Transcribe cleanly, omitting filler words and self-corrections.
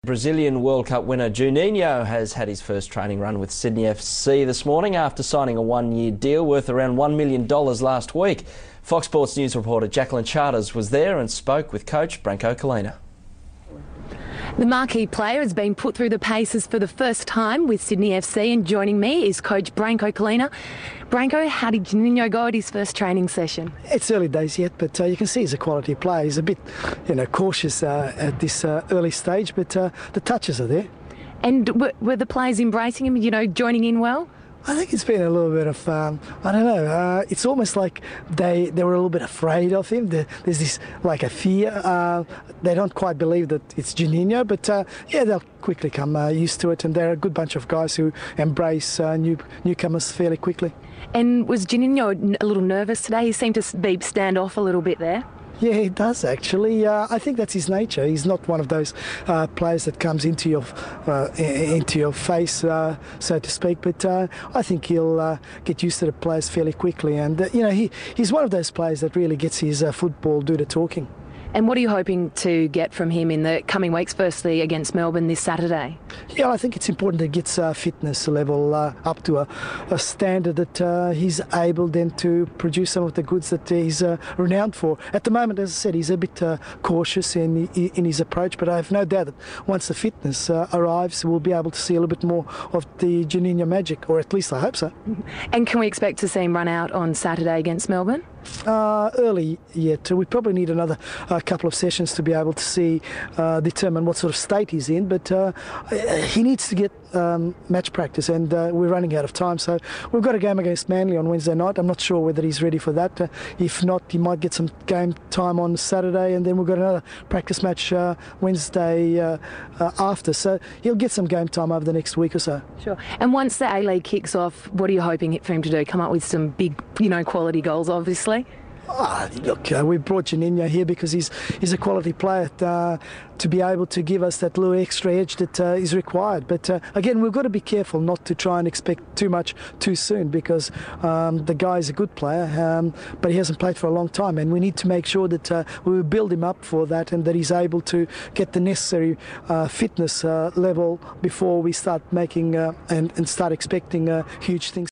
Brazilian World Cup winner Juninho has had his first training run with Sydney FC this morning after signing a one-year deal worth around $1 million last week. Fox Sports News reporter Jacqueline Charters was there and spoke with coach Branko Kolina. The marquee player has been put through the paces for the first time with Sydney FC, and joining me is coach Branko Kolina. Branko, how did Juninho go at his first training session? It's early days yet, but you can see he's a quality player. He's a bit, cautious at this early stage, but the touches are there. And were the players embracing him, joining in well? I think it's been a little bit of, I don't know, it's almost like they were a little bit afraid of him. There's this, like, a fear. They don't quite believe that it's Juninho, but they'll quickly come used to it, and they're a good bunch of guys who embrace newcomers fairly quickly. And was Juninho a little nervous today? He seemed to be stand off a little bit there. Yeah, he does actually. I think that's his nature. He's not one of those players that comes into your face, so to speak. But I think he'll get used to the players fairly quickly. And he's one of those players that really gets his football do the talking. And what are you hoping to get from him in the coming weeks, firstly against Melbourne this Saturday? Yeah, I think it's important that he gets fitness level up to a standard that he's able then to produce some of the goods that he's renowned for. At the moment, as I said, he's a bit cautious in his approach, but I have no doubt that once the fitness arrives, we'll be able to see a little bit more of the Juninho magic, or at least I hope so. And can we expect to see him run out on Saturday against Melbourne? Early yet. We probably need another couple of sessions to be able to determine what sort of state he's in, but he needs to get match practice, and we're running out of time, so we've got a game against Manly on Wednesday night. I'm not sure whether he's ready for that. If not, he might get some game time on Saturday, and then we've got another practice match Wednesday after, so he'll get some game time over the next week or so. Sure. And once the A-League kicks off, what are you hoping for him to do? Come up with some big, quality goals, obviously? Look, we brought Juninho here because he's a quality player to be able to give us that little extra edge that is required. But again, we've got to be careful not to try and expect too much too soon, because the guy is a good player, but he hasn't played for a long time, and we need to make sure that we build him up for that, and that he's able to get the necessary fitness level before we start making and start expecting huge things.